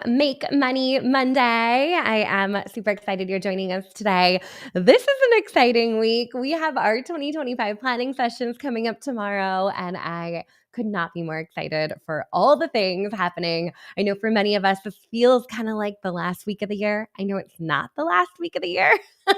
Make Money Monday. I am super excited you're joining us today. This is an exciting week. We have our 2025 planning sessions coming up tomorrow, and I could not be more excited for all the things happening. I know for many of us, this feels kind of like the last week of the year. I know it's not the last week of the year, but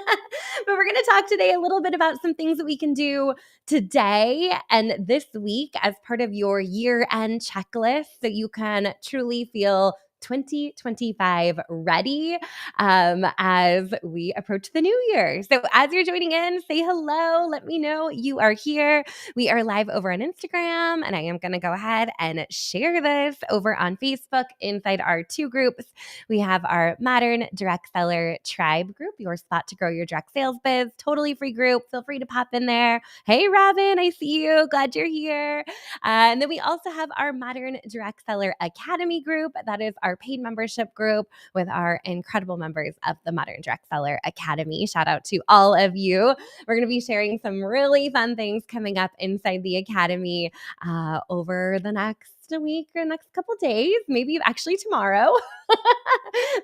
we're going to talk today a little bit about some things that we can do today and this week as part of your year-end checklist so you can truly feel 2025 ready as we approach the new year. So as you're joining in, say hello. Let me know you are here. We are live over on Instagram, and I am going to go ahead and share this over on Facebook inside our two groups. We have our Modern Direct Seller Tribe group, your spot to grow your direct sales biz, totally free group. Feel free to pop in there. Hey, Robin, I see you. Glad you're here. And then we also have our Modern Direct Seller Academy group. That is our paid membership group with our incredible members of the Modern Direct Seller Academy. Shout out to all of you. We're going to be sharing some really fun things coming up inside the Academy over the next week or next couple days, maybe actually tomorrow.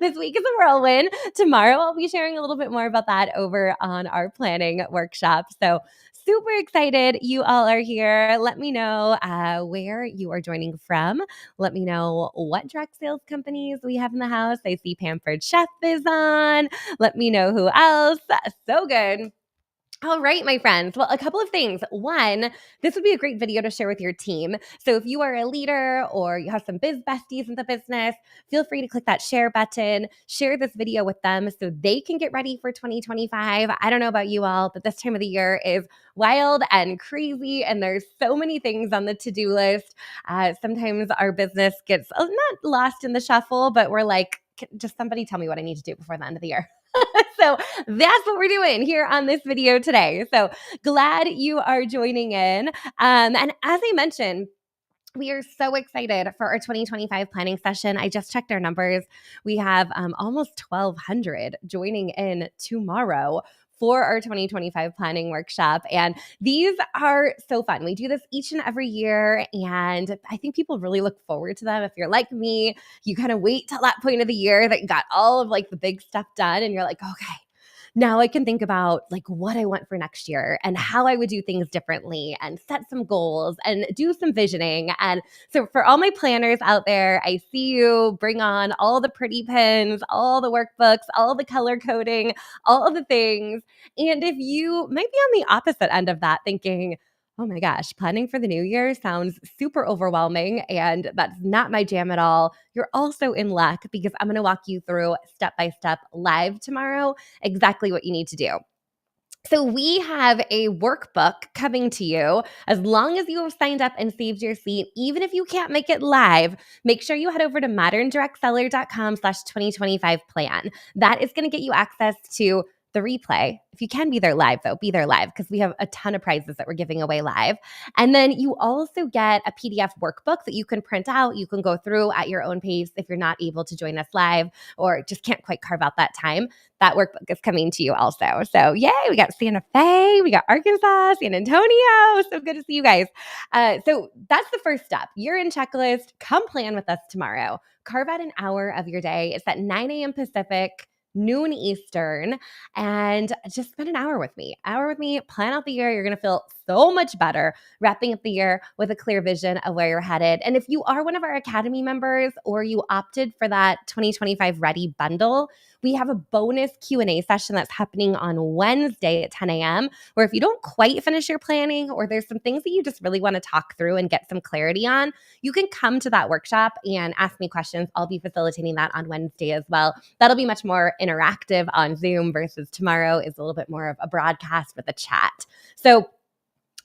This week is a whirlwind. Tomorrow I'll be sharing a little bit more about that over on our planning workshop. So super excited you all are here. Let me know where you are joining from. Let me know what direct sales companies we have in the house. I see Pampered Chef is on. Let me know who else. So good. All right, my friends. Well, a couple of things. One, this would be a great video to share with your team. So if you are a leader or you have some biz besties in the business, feel free to click that share button, share this video with them so they can get ready for 2025. I don't know about you all, but this time of the year is wild and crazy, and there's so many things on the to-do list. Sometimes our business gets not lost in the shuffle, but we're like, just somebody tell me what I need to do before the end of the year. So that's what we're doing here on this video today. So glad you are joining in. And as I mentioned, we are so excited for our 2025 planning session. I just checked our numbers. We have almost 1,200 joining in tomorrow for our 2025 planning workshop. And these are so fun. We do this each and every year, and I think people really look forward to them. If you're like me, you kind of wait till that point of the year that you got all of like the big stuff done, and you're like, okay, now I can think about like what I want for next year and how I would do things differently and set some goals and do some visioning. And so for all my planners out there, I see you. Bring on all the pretty pins, all the workbooks, all the color coding, all of the things. And if you might be on the opposite end of that thinking, oh my gosh, planning for the new year sounds super overwhelming and that's not my jam at all, you're also in luck because I'm going to walk you through step by step live tomorrow exactly what you need to do. So we have a workbook coming to you. As long as you have signed up and saved your seat, even if you can't make it live, make sure you head over to moderndirectseller.com/2025 plan. That is going to get you access to the replay. If you can be there live, though, be there live because we have a ton of prizes that we're giving away live. And then you also get a PDF workbook that you can print out. You can go through at your own pace if you're not able to join us live or just can't quite carve out that time. That workbook is coming to you also. So yay, we got Santa Fe, we got Arkansas, San Antonio. So good to see you guys. So that's the first step. You're in checklist. Come plan with us tomorrow. Carve out an hour of your day. It's at 9 a.m. Pacific, noon Eastern, and just spend an hour with me. Plan out the year. You're going to feel so much better wrapping up the year with a clear vision of where you're headed. And if you are one of our Academy members or you opted for that 2025 Ready bundle, we have a bonus Q&A session that's happening on Wednesday at 10 a.m. where if you don't quite finish your planning or there's some things that you just really want to talk through and get some clarity on, you can come to that workshop and ask me questions. I'll be facilitating that on Wednesday as well. That'll be much more interactive on Zoom versus tomorrow is a little bit more of a broadcast with a chat. So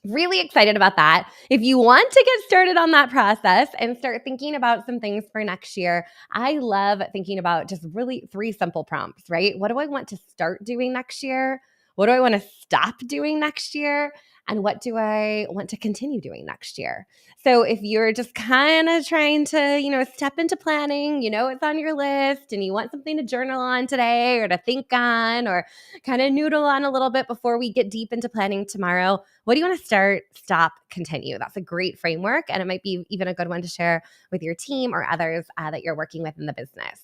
really excited about that. If you want to get started on that process and start thinking about some things for next year, I love thinking about just really 3 simple prompts, right? What do I want to start doing next year? What do I want to stop doing next year? And what do I want to continue doing next year? So if you're just kind of trying to, step into planning, it's on your list and you want something to journal on today or to think on or kind of noodle on a little bit before we get deep into planning tomorrow, what do you want to start, stop, continue? That's a great framework. And it might be even a good one to share with your team or others that you're working with in the business.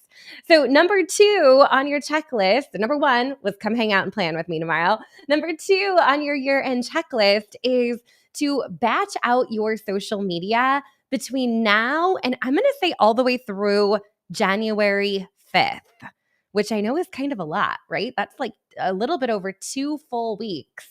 So, number two on your checklist, number one was come hang out and plan with me tomorrow. Number two on your year end checklist is to batch out your social media between now and I'm going to say all the way through January 5th, which I know is kind of a lot, right? That's like a little bit over 2 full weeks.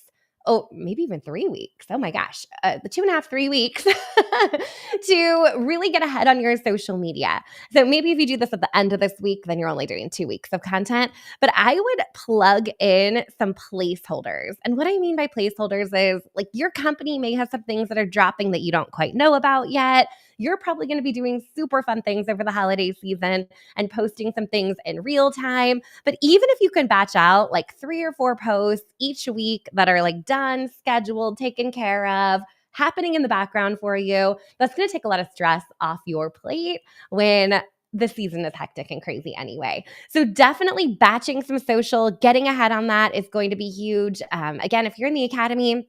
Oh, maybe even 3 weeks. Oh my gosh. The 2.5, 3 weeks to really get ahead on your social media. So maybe if you do this at the end of this week, then you're only doing 2 weeks of content. But I would plug in some placeholders. And what I mean by placeholders is like your company may have some things that are dropping that you don't quite know about yet. You're probably going to be doing super fun things over the holiday season and posting some things in real time. But even if you can batch out like 3 or 4 posts each week that are like done, scheduled, taken care of, happening in the background for you, that's going to take a lot of stress off your plate when the season is hectic and crazy anyway. So definitely batching some social, getting ahead on that is going to be huge. Again, if you're in the academy,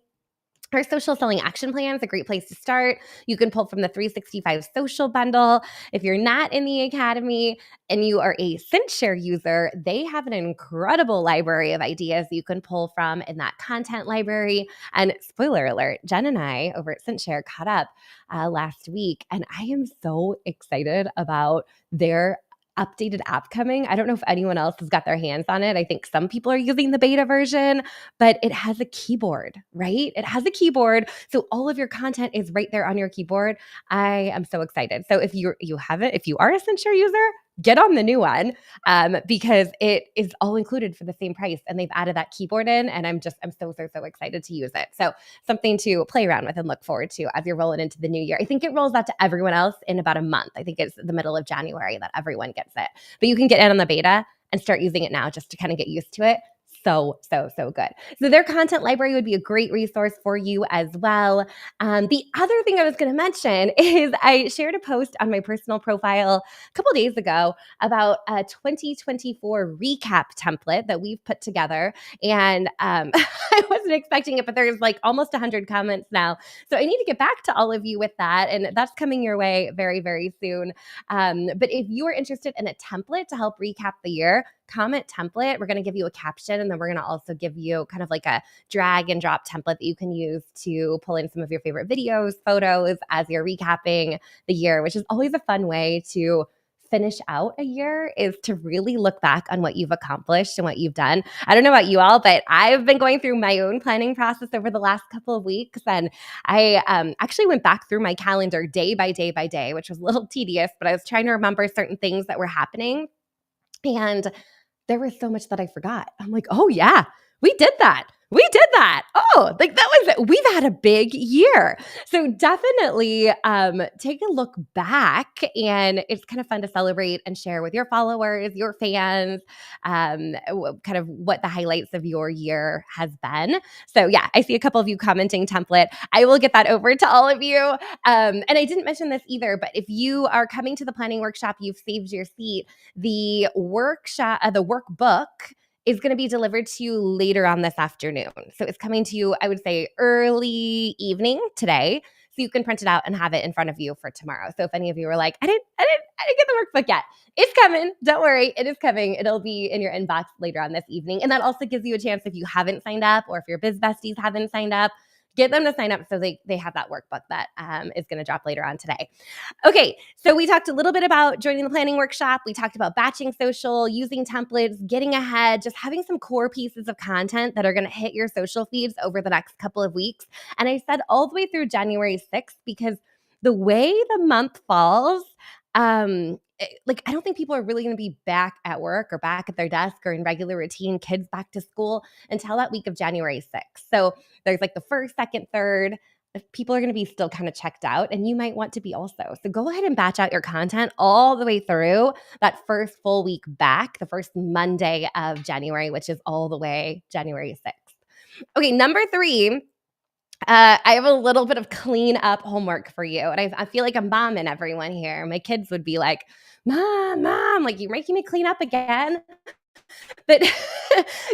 our social selling action plan is a great place to start. You can pull from the 365 social bundle. If you're not in the academy and you are a CynShare user, they have an incredible library of ideas you can pull from in that content library. And spoiler alert, Jen and I over at CynShare caught up last week, and I am so excited about their updated app coming. I don't know if anyone else has got their hands on it. I think some people are using the beta version, but it has a keyboard, right? It has a keyboard. So all of your content is right there on your keyboard. I am so excited. So if you have it, if you are a CynShare user, get on the new one because it is all included for the same price. And they've added that keyboard in, and I'm so excited to use it. So something to play around with and look forward to as you're rolling into the new year. I think it rolls out to everyone else in about a month. I think it's the middle of January that everyone gets it. But you can get in on the beta and start using it now just to kind of get used to it. So good. So their content library would be a great resource for you as well. The other thing I was going to mention is I shared a post on my personal profile a couple days ago about a 2024 recap template that we've put together. And I wasn't expecting it, but there's like almost 100 comments now. So I need to get back to all of you with that. And that's coming your way very, very soon. But if you are interested in a template to help recap the year, comment template. We're going to give you a caption, and then we're going to also give you kind of like a drag and drop template that you can use to pull in some of your favorite videos, photos as you're recapping the year, which is always a fun way to finish out a year, is to really look back on what you've accomplished and what you've done. I don't know about you all, but I've been going through my own planning process over the last couple of weeks. And I actually went back through my calendar day by day by day, which was a little tedious, but I was trying to remember certain things that were happening. And there was so much that I forgot. I'm like, oh yeah, we did that. We did that. Oh, like that was it. We've had a big year. So definitely take a look back, and it's kind of fun to celebrate and share with your followers, your fans, kind of what the highlights of your year has been. So yeah, I see a couple of you commenting template. I will get that over to all of you. And I didn't mention this either, but if you are coming to the planning workshop, you've saved your seat, the workshop, the workbook is going to be delivered to you later on this afternoon. So it's coming to you, I would say, early evening today. So you can print it out and have it in front of you for tomorrow. So if any of you are like, I didn't get the workbook yet, it's coming. Don't worry, it is coming. It'll be in your inbox later on this evening. And that also gives you a chance, if you haven't signed up or if your biz besties haven't signed up, get them to sign up so they have that workbook that is going to drop later on today. Okay, so we talked a little bit about joining the planning workshop. We talked about batching social, using templates, getting ahead, just having some core pieces of content that are going to hit your social feeds over the next couple of weeks. And I said all the way through January 6th because the way the month falls, I don't think people are really going to be back at work or back at their desk or in regular routine, kids back to school until that week of January 6th. So there's like the first, second, third. People are going to be still kind of checked out, and you might want to be also. So go ahead and batch out your content all the way through that first full week back, the first Monday of January, which is all the way January 6th. Okay, number 3. I have a little bit of clean up homework for you. And I feel like I'm bombing everyone here. My kids would be like, Mom, like, you're making me clean up again. But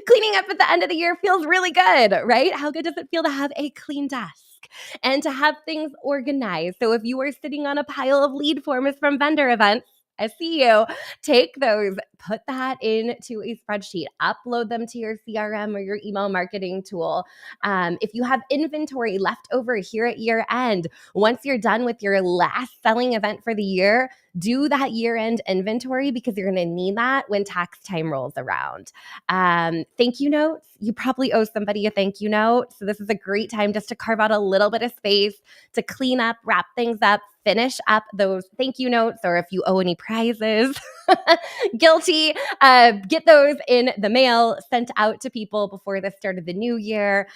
Cleaning up at the end of the year feels really good, right? How good does it feel to have a clean desk and to have things organized? So if you are sitting on a pile of lead forms from vendor events, I see you. Take those, put that into a spreadsheet, upload them to your CRM or your email marketing tool. If you have inventory left over here at year end, once you're done with your last selling event for the year, do that year end inventory because you're going to need that when tax time rolls around. Thank you notes. You probably owe somebody a thank you note. So this is a great time just to carve out a little bit of space to clean up, wrap things up, finish up those thank you notes, or if you owe any prizes, guilty, get those in the mail, sent out to people before the start of the new year.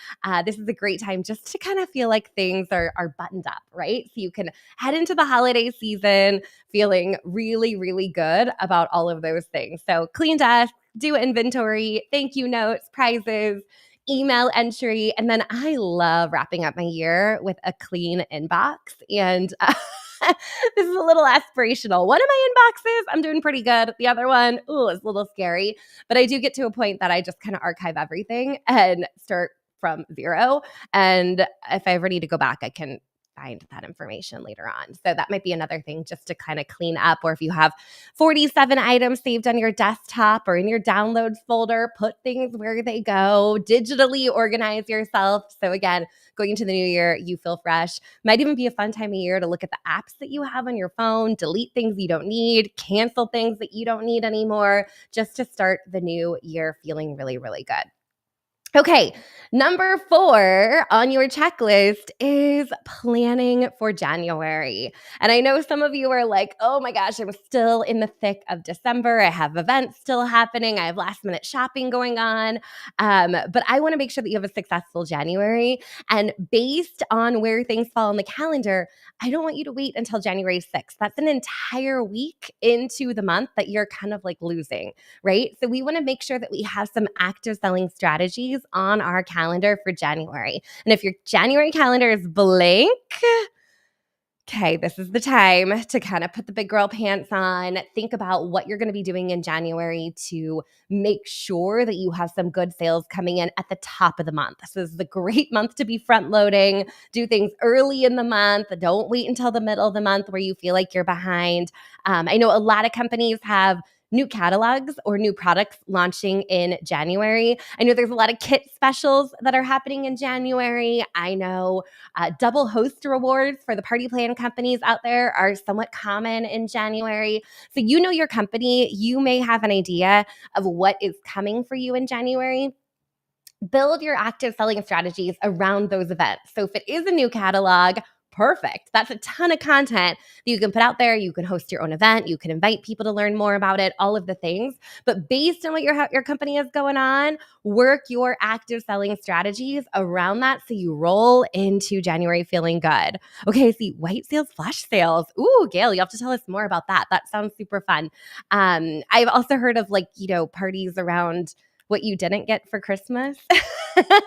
This is a great time just to kind of feel like things are buttoned up, right? So you can head into the holiday season feeling really, really good about all of those things. So clean desk, do inventory, thank you notes, prizes, email entry. And then I love wrapping up my year with a clean inbox. And this is a little aspirational. One of my inboxes, I'm doing pretty good. The other one, ooh, is a little scary. But I do get to a point that I just kind of archive everything and start from zero. And if I ever need to go back, I can find that information later on. So that might be another thing just to kind of clean up. Or if you have 47 items saved on your desktop or in your downloads folder, put things where they go, digitally organize yourself. So again, going into the new year, you feel fresh. Might even be a fun time of year to look at the apps that you have on your phone, delete things you don't need, cancel things that you don't need anymore, just to start the new year feeling really, really good. Okay, number 4 on your checklist is planning for January. And I know some of you are like, oh my gosh, I'm still in the thick of December. I have events still happening. I have last minute shopping going on. But I want to make sure that you have a successful January. And based on where things fall on the calendar, I don't want you to wait until January 6th. That's an entire week into the month that you're kind of like losing, right? So we want to make sure that we have some active selling strategies on our calendar for January. And if your January calendar is blank, okay, this is the time to kind of put the big girl pants on, think about what you're going to be doing in January to make sure that you have some good sales coming in at the top of the month. This is the great month to be front loading, do things early in the month. Don't wait until the middle of the month where you feel like you're behind. I know a lot of companies have new catalogs or new products launching in January. I know there's a lot of kit specials that are happening in January. I know double host rewards for the party plan companies out there are somewhat common in January. So you know your company, you may have an idea of what is coming for you in January. Build your active selling strategies around those events. So if it is a new catalog, perfect. That's a ton of content that you can put out there. You can host your own event. You can invite people to learn more about it, all of the things. But based on what your company has going on, work your active selling strategies around that so you roll into January feeling good. Okay, see, white sales, flash sales. Ooh, Gail, you have to tell us more about that. That sounds super fun. I've also heard of parties around what you didn't get for Christmas,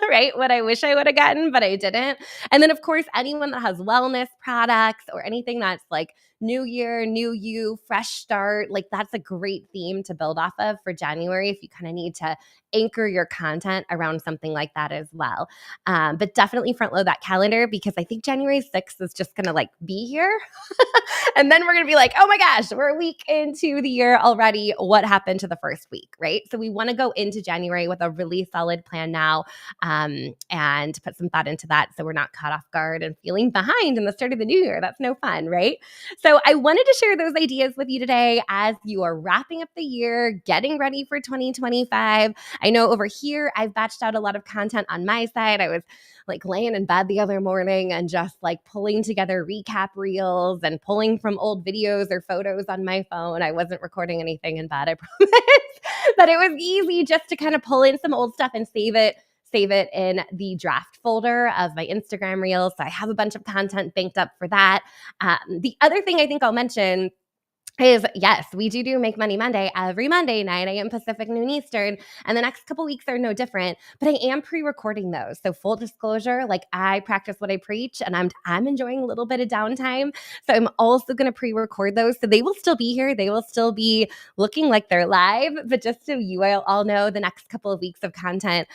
right? What I wish I would have gotten, but I didn't. And then, of course, anyone that has wellness products or anything that's like new year, new you, fresh start, like that's a great theme to build off of for January if you kind of need to anchor your content around something like that as well. But definitely front load that calendar because I think January 6th is just going to be here. And then we're going to be like, oh my gosh, we're a week into the year already. What happened to the first week, right? So we want to go into January with a really solid plan now and put some thought into that so we're not caught off guard and feeling behind in the start of the new year. That's no fun, right? So I wanted to share those ideas with you today as you are wrapping up the year, getting ready for 2025. I know over here, I've batched out a lot of content on my side. I was laying in bed the other morning and just pulling together recap reels and pulling from old videos or photos on my phone. I wasn't recording anything in bed, I promise. But it was easy just to kind of pull in some old stuff and save it in the draft folder of my Instagram reels. So I have a bunch of content banked up for that. The other thing I think I'll mention is yes, we do Make Money Monday every Monday, 9 a.m. Pacific, noon Eastern. And the next couple weeks are no different. But I am pre-recording those. So full disclosure, like I practice what I preach and I'm enjoying a little bit of downtime. So I'm also gonna pre-record those. So they will still be here. They will still be looking like they're live. But just so you all know, the next couple of weeks of content,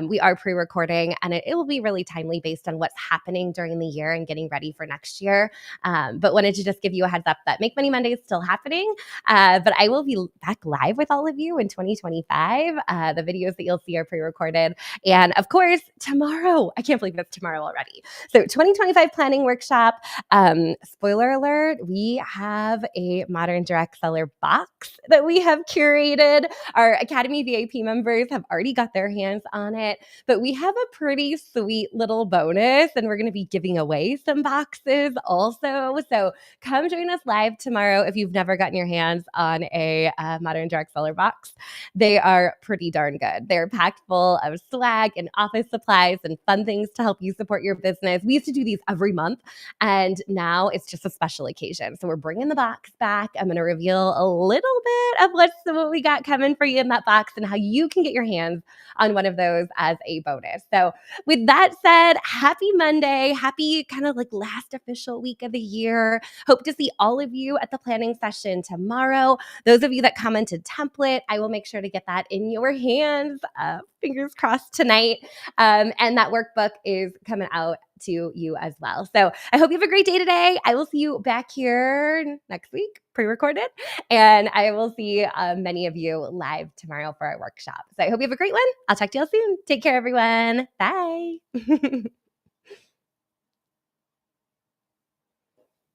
we are pre-recording and it will be really timely based on what's happening during the year and getting ready for next year. But wanted to just give you a heads up that Make Money Monday is still happening. But I will be back live with all of you in 2025. The videos that you'll see are pre-recorded. And of course, tomorrow, I can't believe it's tomorrow already. So 2025 planning workshop. Spoiler alert, we have a modern direct seller box that we have curated. Our Academy VIP members have already got their hands on it, but we have a pretty sweet little bonus and we're going to be giving away some boxes also. So come join us live tomorrow if you've never gotten your hands on a modern direct seller box. They are pretty darn good. They're packed full of swag and office supplies and fun things to help you support your business. We used to do these every month and now it's just a special occasion. So we're bringing the box back. I'm going to reveal a little bit of what we got coming for you in that box and how you can get your hands on one of those as a bonus. So with that said, happy Monday. Happy kind of like last official week of the year. Hope to see all of you at the planning session tomorrow. Those of you that commented template, I will make sure to get that in your hands. Fingers crossed tonight. And that workbook is coming out to you as well. So I hope you have a great day today. I will see you back here next week, pre-recorded, and I will see many of you live tomorrow for our workshop. So I hope you have a great one. I'll talk to you all soon. Take care, everyone. Bye.